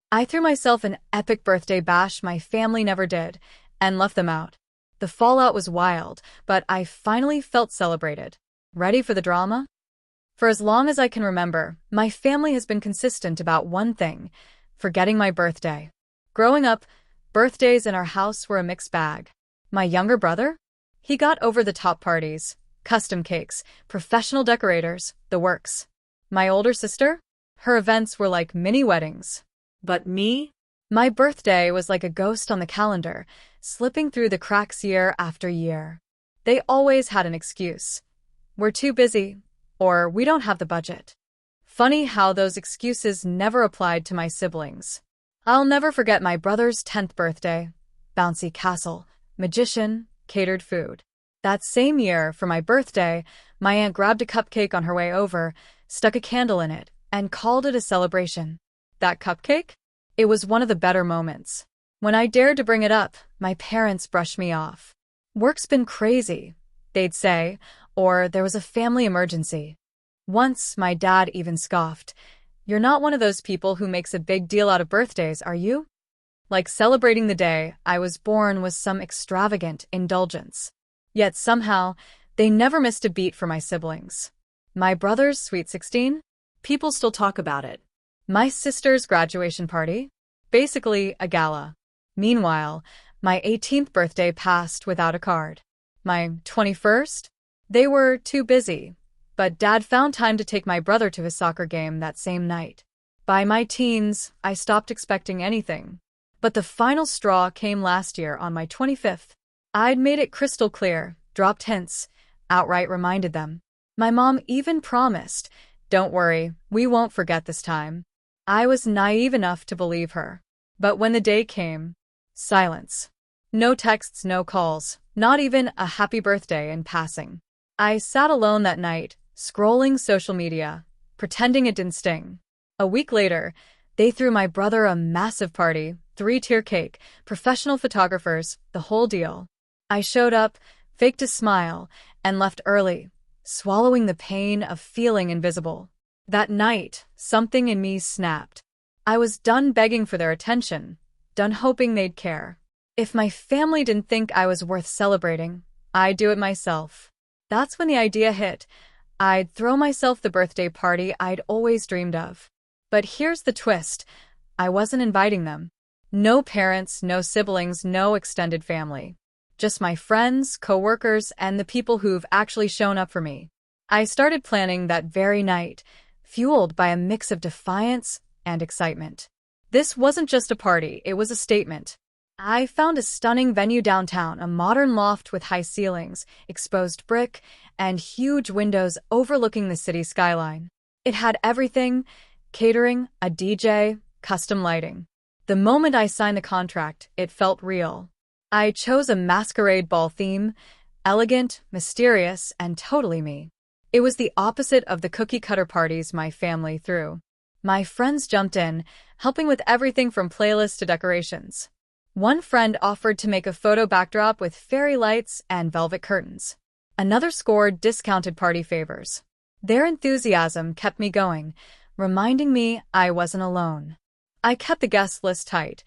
I threw myself an epic birthday bash my family never did, and left them out. The fallout was wild, but I finally felt celebrated. Ready for the drama? For as long as I can remember, my family has been consistent about one thing: forgetting my birthday. Growing up, birthdays in our house were a mixed bag. My younger brother? He got over-the-top parties, custom cakes, professional decorators, the works. My older sister? Her events were like mini weddings. But me? My birthday was like a ghost on the calendar, slipping through the cracks year after year. They always had an excuse. We're too busy, or we don't have the budget. Funny how those excuses never applied to my siblings. I'll never forget my brother's 10th birthday. Bouncy castle, magician, catered food. That same year, for my birthday, my aunt grabbed a cupcake on her way over, stuck a candle in it, and called it a celebration. That cupcake? It was one of the better moments. When I dared to bring it up, my parents brushed me off. Work's been crazy, they'd say, or there was a family emergency. Once, my dad even scoffed. You're not one of those people who makes a big deal out of birthdays, are you? Like celebrating the day I was born was some extravagant indulgence. Yet somehow, they never missed a beat for my siblings. My brother's sweet 16? People still talk about it. My sister's graduation party? Basically a gala. Meanwhile, my 18th birthday passed without a card. My 21st? They were too busy, but Dad found time to take my brother to his soccer game that same night. By my teens, I stopped expecting anything. But the final straw came last year on my 25th. I'd made it crystal clear, dropped hints, outright reminded them. My mom even promised, "Don't worry, we won't forget this time." I was naive enough to believe her. But when the day came, silence. No texts, no calls, not even a happy birthday in passing. I sat alone that night, scrolling social media, pretending it didn't sting. A week later, they threw my brother a massive party, 3-tier cake, professional photographers, the whole deal. I showed up, faked a smile, and left early, swallowing the pain of feeling invisible. That night, something in me snapped. I was done begging for their attention, done hoping they'd care. If my family didn't think I was worth celebrating, I'd do it myself. That's when the idea hit. I'd throw myself the birthday party I'd always dreamed of. But here's the twist. I wasn't inviting them. No parents, no siblings, no extended family. Just my friends, coworkers, and the people who've actually shown up for me. I started planning that very night, fueled by a mix of defiance and excitement. This wasn't just a party, it was a statement. I found a stunning venue downtown, a modern loft with high ceilings, exposed brick, and huge windows overlooking the city skyline. It had everything: catering, a DJ, custom lighting. The moment I signed the contract, it felt real. I chose a masquerade ball theme, elegant, mysterious, and totally me. It was the opposite of the cookie-cutter parties my family threw. My friends jumped in, helping with everything from playlists to decorations. One friend offered to make a photo backdrop with fairy lights and velvet curtains. Another scored discounted party favors. Their enthusiasm kept me going, reminding me I wasn't alone. I kept the guest list tight.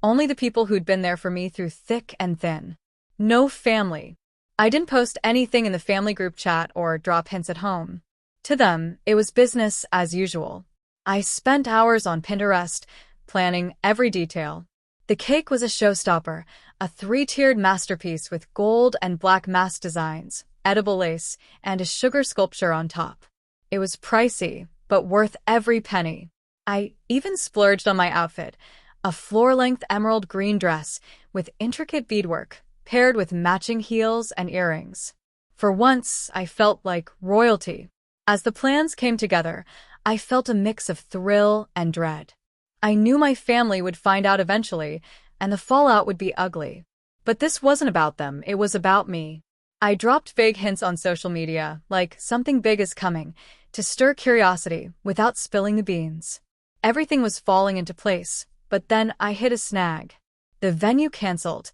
Only the people who'd been there for me through thick and thin. No family. I didn't post anything in the family group chat or drop hints at home. To them, it was business as usual. I spent hours on Pinterest, planning every detail. The cake was a showstopper, a 3-tiered masterpiece with gold and black mask designs, edible lace, and a sugar sculpture on top. It was pricey, but worth every penny. I even splurged on my outfit, a floor-length emerald green dress with intricate beadwork, paired with matching heels and earrings. For once, I felt like royalty. As the plans came together, I felt a mix of thrill and dread. I knew my family would find out eventually, and the fallout would be ugly. But this wasn't about them, it was about me. I dropped vague hints on social media, like something big is coming, to stir curiosity without spilling the beans. Everything was falling into place, but then I hit a snag. The venue canceled,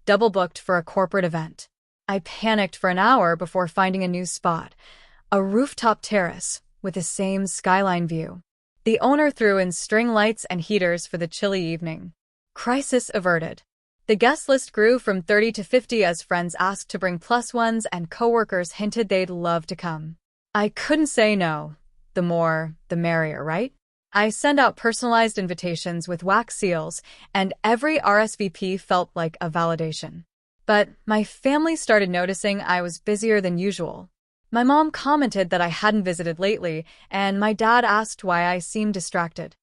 double booked for a corporate event. I panicked for an hour before finding a new spot, a rooftop terrace with the same skyline view. The owner threw in string lights and heaters for the chilly evening. Crisis averted. The guest list grew from 30 to 50 as friends asked to bring plus ones and coworkers hinted they'd love to come. I couldn't say no. The more, the merrier, right? I sent out personalized invitations with wax seals, and every RSVP felt like a validation. But my family started noticing I was busier than usual. My mom commented that I hadn't visited lately, and my dad asked why I seemed distracted.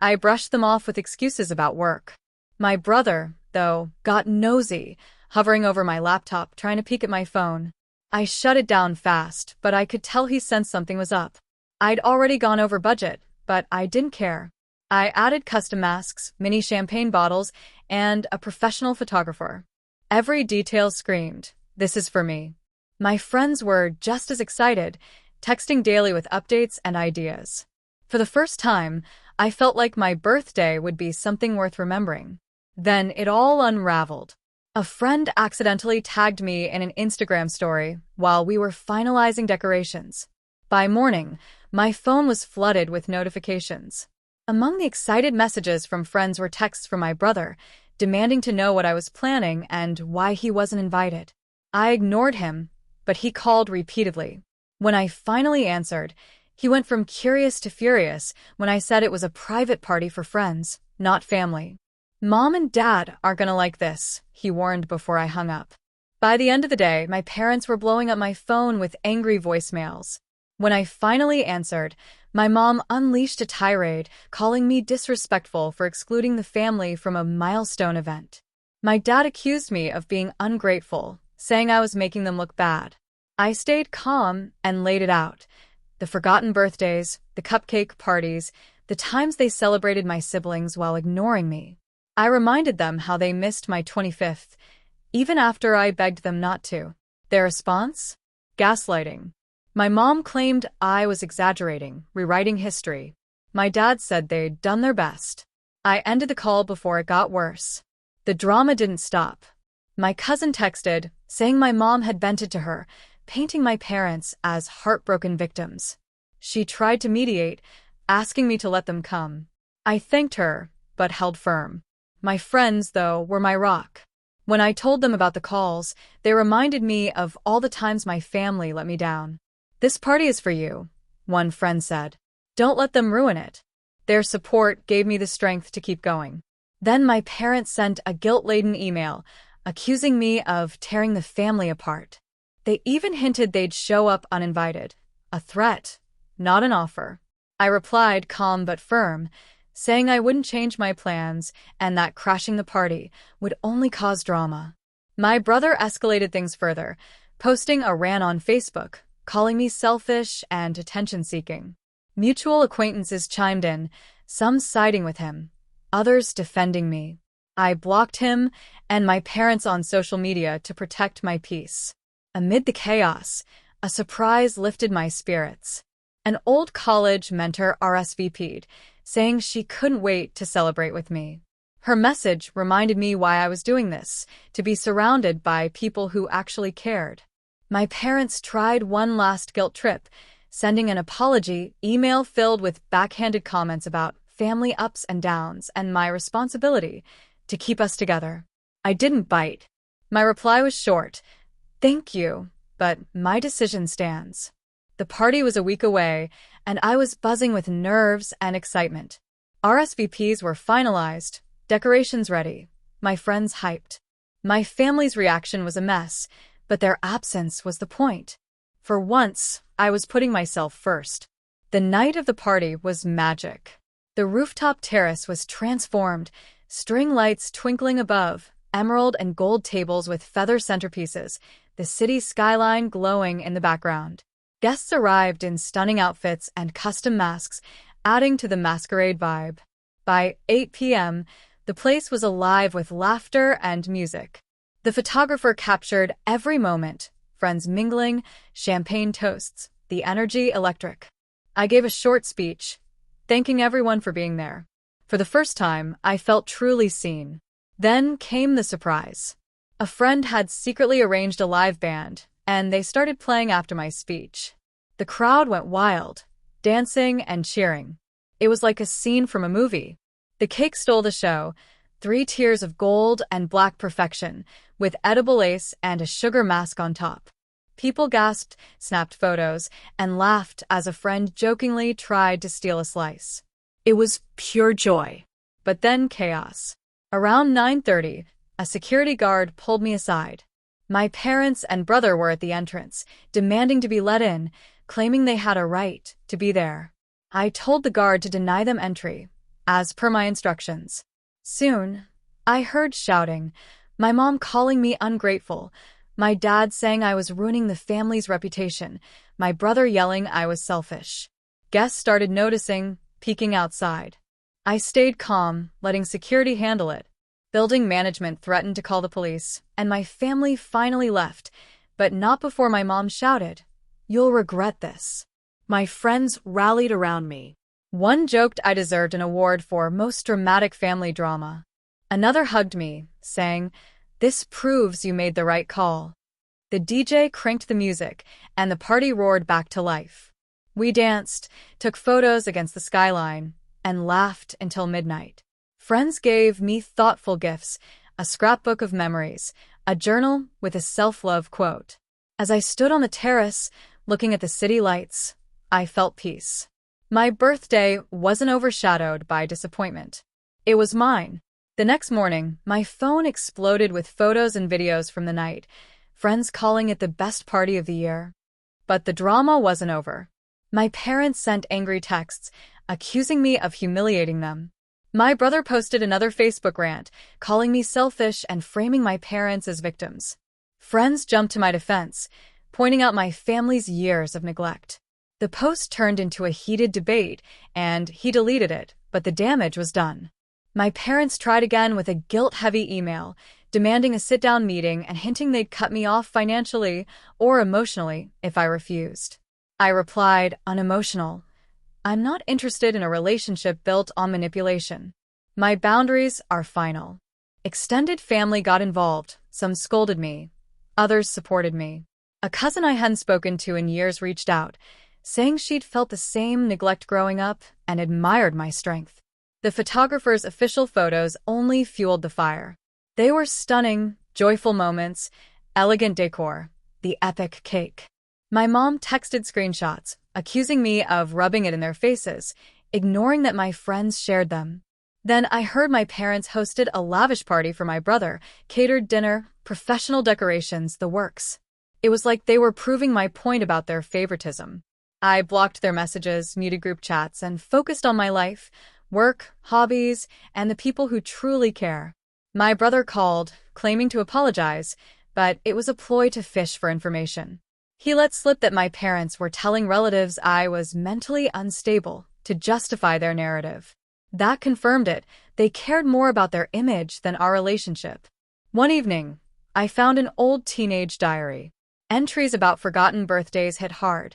I brushed them off with excuses about work. My brother, though, got nosy, hovering over my laptop trying to peek at my phone. I shut it down fast, but I could tell he sensed something was up. I'd already gone over budget, but I didn't care. I added custom masks, mini champagne bottles, and a professional photographer. Every detail screamed, "This is for me." My friends were just as excited, texting daily with updates and ideas. For the first time, I felt like my birthday would be something worth remembering. Then it all unraveled. A friend accidentally tagged me in an Instagram story while we were finalizing decorations. By morning, my phone was flooded with notifications. Among the excited messages from friends were texts from my brother, demanding to know what I was planning and why he wasn't invited. I ignored him, but he called repeatedly. When I finally answered, he went from curious to furious when I said it was a private party for friends, not family. "Mom and Dad aren't gonna like this," he warned before I hung up. By the end of the day, my parents were blowing up my phone with angry voicemails. When I finally answered, my mom unleashed a tirade, calling me disrespectful for excluding the family from a milestone event. My dad accused me of being ungrateful, saying I was making them look bad. I stayed calm and laid it out. The forgotten birthdays, the cupcake parties, the times they celebrated my siblings while ignoring me. I reminded them how they missed my 25th, even after I begged them not to. Their response? Gaslighting. My mom claimed I was exaggerating, rewriting history. My dad said they'd done their best. I ended the call before it got worse. The drama didn't stop. My cousin texted, saying my mom had vented to her, painting my parents as heartbroken victims. She tried to mediate, asking me to let them come. I thanked her, but held firm. My friends, though, were my rock. When I told them about the calls, they reminded me of all the times my family let me down. "This party is for you," one friend said. "Don't let them ruin it." Their support gave me the strength to keep going. Then my parents sent a guilt-laden email, accusing me of tearing the family apart. They even hinted they'd show up uninvited. A threat, not an offer. I replied, calm but firm, saying I wouldn't change my plans and that crashing the party would only cause drama. My brother escalated things further, posting a rant on Facebook, calling me selfish and attention-seeking. Mutual acquaintances chimed in, some siding with him, others defending me. I blocked him and my parents on social media to protect my peace. Amid the chaos, a surprise lifted my spirits. An old college mentor RSVP'd, saying she couldn't wait to celebrate with me. Her message reminded me why I was doing this, to be surrounded by people who actually cared. My parents tried one last guilt trip, sending an apology email filled with backhanded comments about family ups and downs and my responsibility to keep us together. I didn't bite. My reply was short, "Thank you, but my decision stands." The party was a week away, and I was buzzing with nerves and excitement. RSVPs were finalized, decorations ready, my friends hyped. My family's reaction was a mess, but their absence was the point. For once, I was putting myself first. The night of the party was magic. The rooftop terrace was transformed, string lights twinkling above, emerald and gold tables with feather centerpieces, the city skyline glowing in the background. Guests arrived in stunning outfits and custom masks, adding to the masquerade vibe. By 8 p.m., the place was alive with laughter and music. The photographer captured every moment, friends mingling, champagne toasts, the energy electric. I gave a short speech, thanking everyone for being there. For the first time, I felt truly seen. Then came the surprise. A friend had secretly arranged a live band, and they started playing after my speech. The crowd went wild, dancing and cheering. It was like a scene from a movie. The cake stole the show, 3 tiers of gold and black perfection, with edible lace and a sugar mask on top. People gasped, snapped photos, and laughed as a friend jokingly tried to steal a slice. It was pure joy. But then chaos. Around 9:30, a security guard pulled me aside. My parents and brother were at the entrance, demanding to be let in, claiming they had a right to be there. I told the guard to deny them entry, as per my instructions. Soon, I heard shouting, my mom calling me ungrateful, my dad saying I was ruining the family's reputation, my brother yelling I was selfish. Guests started noticing, peeking outside. I stayed calm, letting security handle it. Building management threatened to call the police, and my family finally left, but not before my mom shouted, "You'll regret this." My friends rallied around me. One joked I deserved an award for most dramatic family drama. Another hugged me, saying, "This proves you made the right call." The DJ cranked the music, and the party roared back to life. We danced, took photos against the skyline, and laughed until midnight. Friends gave me thoughtful gifts, a scrapbook of memories, a journal with a self-love quote. As I stood on the terrace, looking at the city lights, I felt peace. My birthday wasn't overshadowed by disappointment. It was mine. The next morning, my phone exploded with photos and videos from the night, friends calling it the best party of the year. But the drama wasn't over. My parents sent angry texts, accusing me of humiliating them. My brother posted another Facebook rant, calling me selfish and framing my parents as victims. Friends jumped to my defense, pointing out my family's years of neglect. The post turned into a heated debate, and he deleted it, but the damage was done. My parents tried again with a guilt-heavy email, demanding a sit-down meeting and hinting they'd cut me off financially or emotionally if I refused. I replied, unemotional, "I'm not interested in a relationship built on manipulation. My boundaries are final." Extended family got involved. Some scolded me. Others supported me. A cousin I hadn't spoken to in years reached out, saying she'd felt the same neglect growing up and admired my strength. The photographer's official photos only fueled the fire. They were stunning, joyful moments, elegant decor, the epic cake. My mom texted screenshots, accusing me of rubbing it in their faces, ignoring that my friends shared them. Then I heard my parents hosted a lavish party for my brother, catered dinner, professional decorations, the works. It was like they were proving my point about their favoritism. I blocked their messages, muted group chats, and focused on my life, work, hobbies, and the people who truly care. My brother called, claiming to apologize, but it was a ploy to fish for information. He let slip that my parents were telling relatives I was mentally unstable to justify their narrative. That confirmed it. They cared more about their image than our relationship. One evening, I found an old teenage diary. Entries about forgotten birthdays hit hard,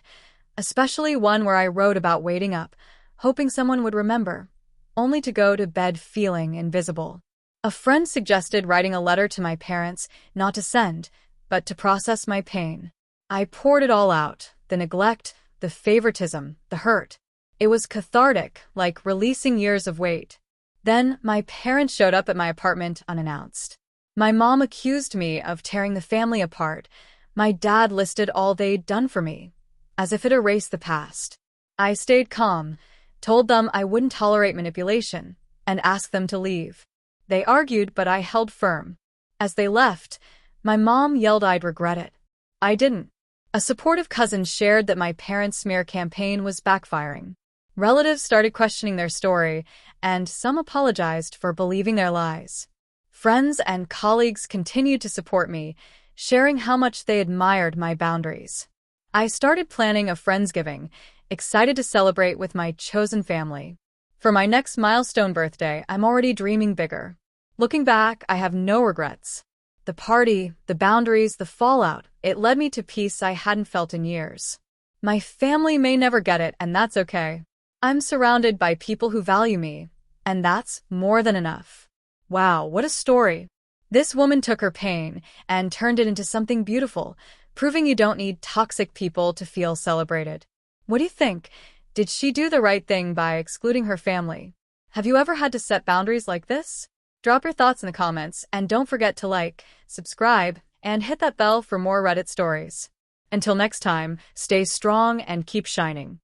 especially one where I wrote about waiting up, hoping someone would remember, only to go to bed feeling invisible. A friend suggested writing a letter to my parents, not to send, but to process my pain. I poured it all out, the neglect, the favoritism, the hurt. It was cathartic, like releasing years of weight. Then my parents showed up at my apartment unannounced. My mom accused me of tearing the family apart. My dad listed all they'd done for me, as if it erased the past. I stayed calm, told them I wouldn't tolerate manipulation, and asked them to leave. They argued, but I held firm. As they left, my mom yelled I'd regret it. I didn't. A supportive cousin shared that my parents' smear campaign was backfiring. Relatives started questioning their story, and some apologized for believing their lies. Friends and colleagues continued to support me, sharing how much they admired my boundaries. I started planning a Friendsgiving, excited to celebrate with my chosen family. For my next milestone birthday, I'm already dreaming bigger. Looking back, I have no regrets. The party, the boundaries, the fallout, it led me to peace I hadn't felt in years. My family may never get it, and that's okay. I'm surrounded by people who value me, and that's more than enough. Wow, what a story. This woman took her pain and turned it into something beautiful, proving you don't need toxic people to feel celebrated. What do you think? Did she do the right thing by excluding her family? Have you ever had to set boundaries like this? Drop your thoughts in the comments and don't forget to like, subscribe, and hit that bell for more Reddit stories. Until next time, stay strong and keep shining.